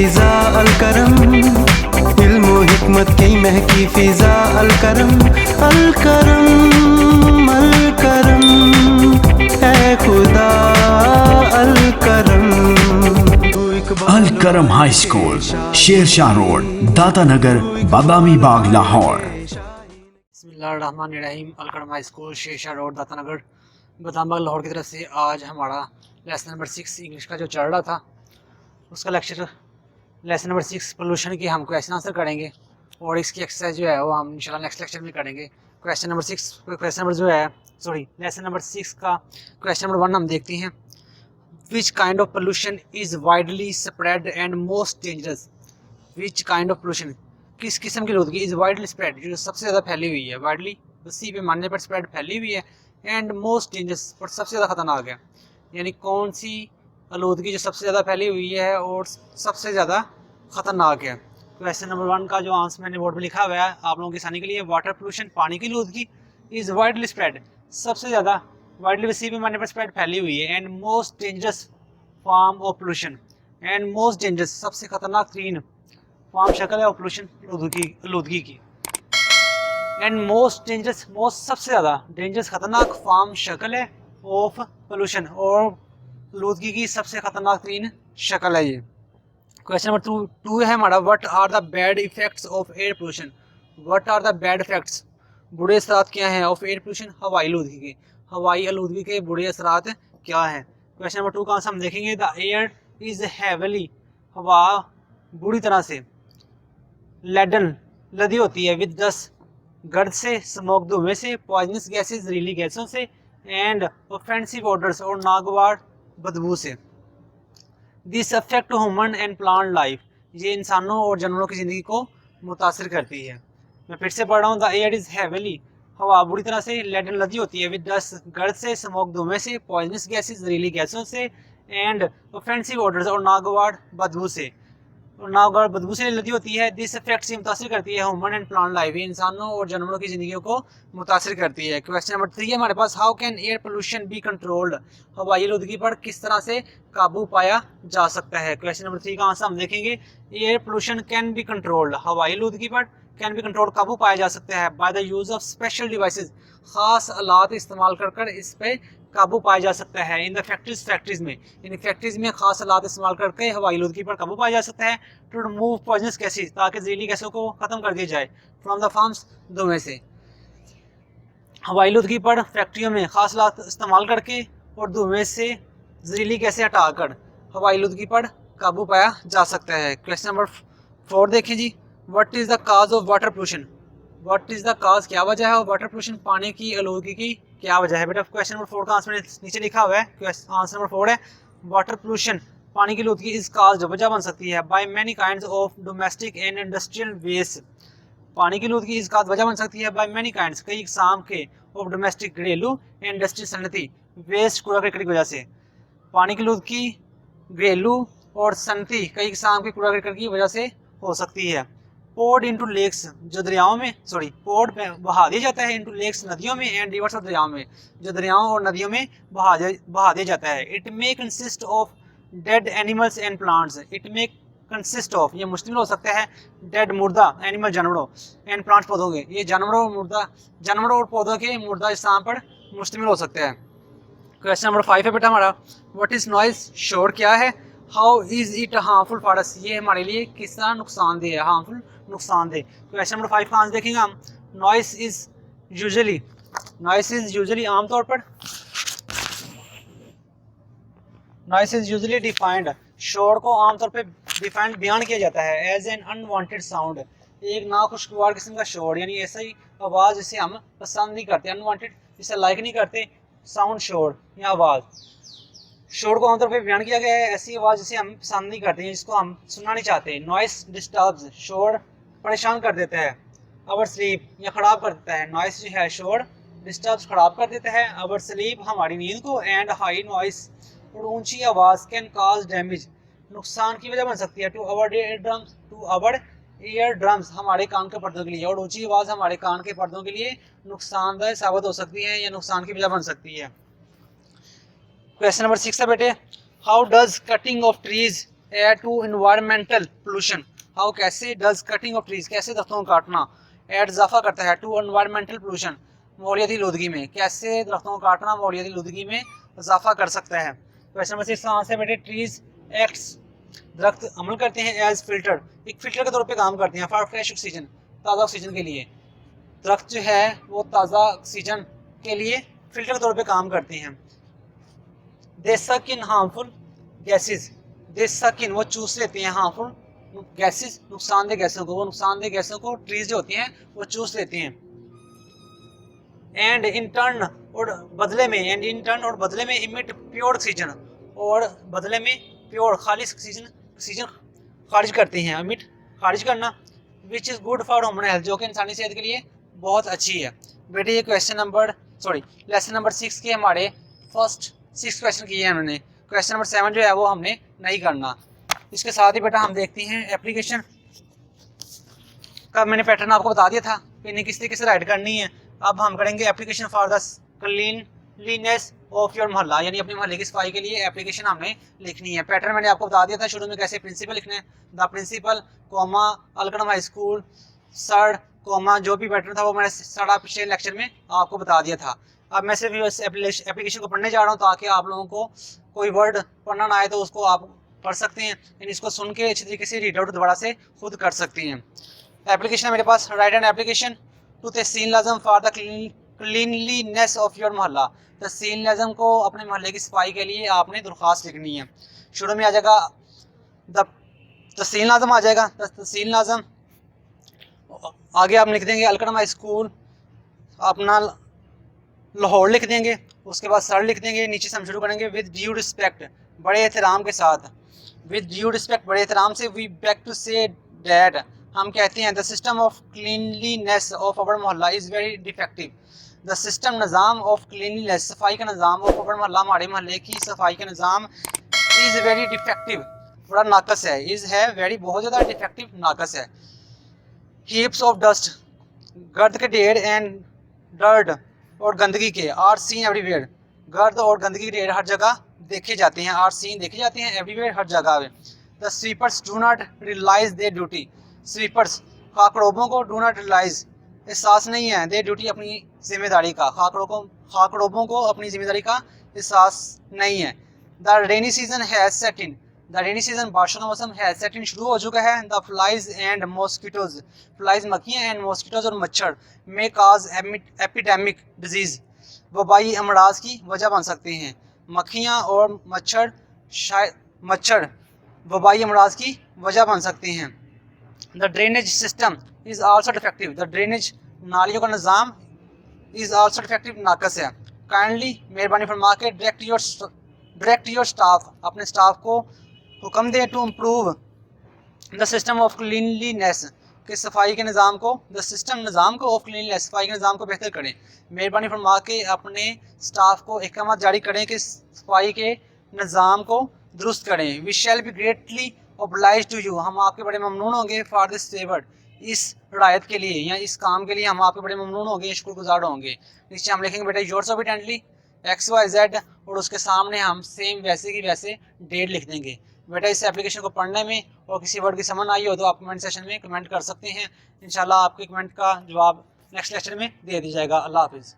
फिजा अल करम, इल्म व हिकमत की महकी फिजा अल करम, अल करम अल करम, ऐ खुदा अल करम। अल करम हाई स्कूल, शेरशाह रोड, दाता नगर, बादामी बाग, लाहौर। बिस्मिल्लाहिर्रहमानिर्रहीम। अल करम हाई स्कूल, शेरशाह रोड, दाता नगर, बादामी बाग, लाहौर की तरफ से आज हमारा लेसन नंबर 6 इंग्लिश का जो चल रहा था उसका लेक्चर लेसन नंबर 6 पोल्यूशन की हम क्वेश्चन आंसर करेंगे और इसकी एक्सरसाइज जो है वो हम इंशाल्लाह नेक्स्ट लेक्चर में करेंगे। क्वेश्चन नंबर 6 का क्वेश्चन नंबर 1 हम देखते हैं। Which kind of pollution is widely spread and most dangerous. Which kind of pollution, किस किस्म की आलूदगी इज़ वाइडली स्प्रेड, जो सबसे ज़्यादा फैली हुई है, वाइडली वसी पे मानने पर स्प्रेड फैली हुई है, एंड मोस्ट डेंजरस पर सबसे ज़्यादा खतरनाक है। यानी कौन सी आलूदगी जो सबसे ज़्यादा फैली हुई है और सबसे ज़्यादा ख़तरनाक है। क्वेश्चन नंबर 1 का जो आंसर मैंने बोर्ड पर लिखा हुआ है आप लोगों की आसानी के लिए, वाटर पोल्यूशन पानी की आलूदगी इज़ वाइडली स्प्रेड सबसे ज़्यादा वाइडली वसी पे मानने पर स्प्रेड फैली हुई है, and most dangerous form of pollution, and most dangerous सबसे खतरनाक तरीन फॉर्म शक्ल है पोल्यूशन आलूदगी की, एंड मोस्ट डेंजरस मोस्ट सबसे ज़्यादा डेंजरस खतरनाक फॉर्म शक्ल है ऑफ पोल्यूशन, और आलूदगी की सबसे खतरनाक तरीन शक्ल है ये। क्वेश्चन नंबर 2 है हमारा, what are the bad effects of air pollution. What are the bad effects, बुरे असरात क्या हैं ऑफ एयर पोल्यूशन, हवाई आलूदगी के, हवाई आलूदगी के बुरे असरात क्या हैं। क्वेश्चन नंबर 2 का आंसर हम देखेंगे। द एयर इज़ हैवीली, हवा बुरी तरह से लेडन लदी होती है, विद डस्ट गर्द से, स्मोक धुएं से, पॉइजनस गैसेस जहरीली गैसों से, एंड ऑफेंसिव ऑर्डर्स और नागवार बदबू से। This affect human and plant life, ये इंसानों और जानवरों की ज़िंदगी को मुतासर करती है। मैं फिर से पढ़ रहा हूँ। द एयर इज़ हैवीली, हवा बुरी तरह से लेडन लदी होती है, विद डस्ट गर्द से, स्मोक धुएं से, पॉइजनस गैसेस जहरीली गैसों से, एंड ऑफेंसिव ऑर्डर्स और नागवार बदबू से, और नागवार बदबू से लदी होती है। दिस इफेक्ट से मुतासर करती है ह्यूमन एंड प्लांट लाइफ, इंसानों और जानवरों की ज़िंदगी को मुतासर करती है। क्वेश्चन नंबर 3 है हमारे पास, how can air pollution be controlled, हवाई आलूदगी पर किस तरह से काबू पाया जा सकता है। क्वेश्चन नंबर 3 का आंसर हम देखेंगे। Air pollution can be controlled, हवाई आलूदगी पर कैन बी कंट्रोल काबू पाया जा सकता है, by the use of special devices, ख़ास आलात इस्तेमाल कर इस पर काबू पाया जा सकता है। इन द फैक्ट्रीज में, इन फैक्ट्रीज में खास आलात इस्तेमाल करके हवाई आलूदगी पर काबू पाया जा सकता है। टू रिमूव पॉइजनस गैसेज, ताकि जहरीली गैसों को ख़त्म कर दिया जाए, फ्रॉम द फार्म्स, धुएं से। हवाई आलूदगी पर फैक्ट्रियों में खास आलात इस्तेमाल करके और धुएं से जहरीली गैसें हटाकर हवाई आलूदगी पर काबू पाया जा सकता है। क्वेश्चन नंबर 4 देखें जी। What is the cause of water pollution, what is the cause, क्या वजह है वाटर पोल्यूशन, पानी की आलूदगी की क्या वजह है। बेटा क्वेश्चन नंबर 4 का आंसर नीचे लिखा हुआ है। आंसर नंबर 4 है, वाटर पोल्यूशन पानी की आलूदगी इस काज वजह बन सकती है, by many kinds of domestic and industrial waste, पानी की आलूदगी इस काज वजह बन सकती है, बाय मैनी काइंड्स कई इकसाम के, ऑफ डोमेस्टिक घरेलू एंड इंडस्ट्रियल सनती वेस्ट कूड़ा करकट की वजह से। पानी की आलूदगी घरेलू और सनती कई इकसाम के कूड़ा करकट की वजह से हो सकती है। पोर्ड इनटू लेक्स, जो दरियाओं में पोर्ड बहा दिया जाता है, इनटू लेक्स नदियों में, एंड रिवर्स और दरियाओं में, जो दरियाओं और नदियों में बहा दिया जाता है। It may consist of dead animals and plants, it may consist of, ये मुश्तमिल हो सकता है डेड मुर्दा एनिमल जानवरों, एंड प्लांट्स पौधों के, ये जानवरों और पौधों के मुर्दा इस्तेमाल पर मुश्तमिल हो सकता है। क्वेश्चन नंबर 5 है बेटा हमारा, व्हाट इज़ नॉइज, शोर क्या है, how is it harmful for us, ये हमारे लिए किस तरह नुकसानदेह है, हार्मफुल नुकसानदेह। क्वेश्चन नंबर 5 का आंसर देखेंगे हम। नॉइस इज़ यूजुअली आमतौर पर, नॉइस इज़ यूजुअली डिफाइंड, शोर को आमतौर पर डिफाइंड बयान किया जाता है, एज एन अनवांटेड साउंड, एक नाखुशगवार किस्म का शोर, यानी ऐसा ही आवाज़ जिसे हम पसंद नहीं करते, अनवांटेड जिसे लाइक नहीं करते, साउंड शोर या आवाज़, शोर को आमतौर पर बयान किया गया है ऐसी आवाज़ जिसे हम पसंद नहीं करते, जिसको हम सुनना नहीं चाहते। नॉइस डिस्टर्ब्स, शोर परेशान कर देता है, अवर स्लीप या ख़राब कर देता है, नॉइस जो है शोर डिस्टर्ब्स खराब कर देता है, अवर स्लीप हमारी नींद को, एंड हाई नॉइस और ऊंची आवाज़ कैन काज डैमेज, नुकसान की वजह बन सकती है, टू आवर ईयर ड्रम्स हमारे कान के पर्दों के लिए, और ऊंची आवाज़ हमारे कान के पर्दों के लिए नुकसानदायक साबित हो सकती है या नुकसान की वजह बन सकती है। क्वेश्चन नंबर 6 है बेटे, how does cutting of trees add to environmental pollution. How कैसे डज कटिंग ऑफ ट्रीज, कैसे दरख्तों को काटना एड इजाफा करता है टू इन्वायरमेंटल पोल्यूशन, माहौलियाती आलूदगी में, कैसे दरख्तों को काटना माहौलियाती आलूदगी में इजाफा कर सकता है। क्वेश्चन नंबर 6 का आंसर बेटे ट्रीज एक्ट्स, दरख्त अमल करते हैं एज फिल्टर, एक फिल्टर के तौर पे काम करते हैं फॉर फ्रेश ऑक्सीजन, ताज़ा ऑक्सीजन के लिए। दरख्त जो है वो ताज़ा ऑक्सीजन के लिए फिल्टर के तौर पे काम करते हैं। दे सक इन हार्मफुल गैसेस, दे सक इन वो चूस लेते हैं हार्मफुल गैसेस, नुकसानदेह गैसों को, वो नुकसानदेह गैसों को ट्रीज जो होती हैं वो चूस लेते हैं। एंड इन टर्न और बदले में, एंड इन टर्न और बदले में इमिट प्योर ऑक्सीजन, और बदले में प्योर खालिश ऑक्सीजन खारिज करते हैं, इमिट खारिज करना, which is good for human health, जो कि इंसानी सेहत के लिए बहुत अच्छी है। बेटे ये लेसन नंबर 6 के हमारे फर्स्ट 6 क्वेश्चन किए हैं उन्होंने। क्वेश्चन नंबर 7 जो है वो हमने नहीं करना। इसके साथ ही बेटा हम देखते हैं एप्लीकेशन का, मैंने पैटर्न आपको बता दिया था कि इन्हें किस तरीके से राइट करनी है। अब हम करेंगे application for the cleanliness of your मोहल्ला, यानी अपने मोहल्ले की सफाई के लिए एप्लीकेशन हमने लिखनी है। पैटर्न मैंने आपको बता दिया था शुरू में कैसे प्रिंसिपल लिखना है, the principal comma Alaknam high school sir comma, जो भी पैटर्न था वो मैंने सारा पिछले लेक्चर में आपको बता दिया था। अब मैं सिर्फ इस एप्लीकेशन को पढ़ने जा रहा हूँ ताकि आप लोगों को कोई वर्ड पढ़ना ना आए तो उसको आप पढ़ सकते हैं, यानी इसको सुन के अच्छी तरीके से रीड आउट दोबारा से खुद कर सकते हैं। एप्लीकेशन है मेरे पास, write an application to tehsil nazim for the cleanliness of your mohalla, tehsil नाज़म को अपने मोहल्ले की सफाई के लिए आपने दरख्वास्त लिखनी है। शुरू में आ जाएगा तहसील नाज़म आ जाएगा, तहसील नाज़म, आगे आप लिख देंगे अलकनम हाई स्कूल अपना लाहौर लिख देंगे, उसके बाद सर लिख देंगे, नीचे से हम शुरू करेंगे विद ड्यू रिस्पेक्ट, बड़े एहतराम के साथ, विद ड्यू रिस्पेक्ट बड़े एहतराम से, we beg to say that, हम कहते हैं the system of cleanliness of our mohalla is very defective, the system निज़ाम ऑफ क्लीनलीनेस सफाई का निज़ाम ऑफ अवर मोहल्ला हमारे मोहल्ले की सफाई का निज़ाम इज़ वेरी डिफेक्टिव बड़ा नाकस है, इज़ है वेरी बहुत ज़्यादा डिफेक्टिव नाकस है। हीप्स ऑफ डस्ट गर्द के ढेर एंड डर्ट और गंदगी के आर सीन एवरीवेयर, गर्द और गंदगी के ढेर हर जगह देखे जाते हैं, आर सीन देखे जाते हैं एवरीवेयर हर जगह। The sweepers do not realise their duty, sweepers खाकड़ोबों को डू नॉट रियलाइज एहसास नहीं है देयर ड्यूटी अपनी जिम्मेदारी का, खाकड़ोबों को अपनी जिम्मेदारी का एहसास नहीं है। The rainy season has set in, the rainy season बारिशों का मौसम है सेट इन शुरू हो चुका है। The flies and mosquitoes, flies मक्खियाँ एंड मॉस्किटोज और मच्छर में काज एपिडेमिक डिजीज़, वबाई अमराज की वजह बन सकते हैं। मक्खियाँ और मच्छर वबाई अमराज की वजह बन सकते हैं। The drainage system is also defective, the drainage नालियों का निज़ाम इज़ आल्सो डिफेक्टिव नाकस है। काइंडली मेहरबानी फरमा के डायरेक्ट योर स्टाफ, अपने स्टाफ को हुक्म दें to improve the system of cleanliness, कि सफाई के निज़ाम को, द सिस्टम निज़ाम को ऑफ क्लीनलीनेस सफाई के निज़ाम को बेहतर करें। मेहरबानी फरमा के अपने स्टाफ को अहकाम जारी करें कि सफाई के निज़ाम को दुरुस्त करें। We shall be greatly oblige to you, हम आपके बड़े ममनून होंगे फॉर दिस फेवर, इस रायत के लिए या इस काम के लिए हम आपके बड़े ममनून होंगे, शुक्रगुजार होंगे। नीचे हम लिखेंगे बेटा योर्स ओबीडिएंटली XYZ और उसके सामने हम सेम वैसे की वैसे डेट लिख देंगे। बेटा इस एप्लीकेशन को पढ़ने में और किसी वर्ड की समझ आई हो तो आप कमेंट सेशन में कमेंट कर सकते हैं, इंशाल्लाह आपके कमेंट का जवाब नेक्स्ट लेक्चर में दे दिया जाएगा। अल्लाह हाफिज़।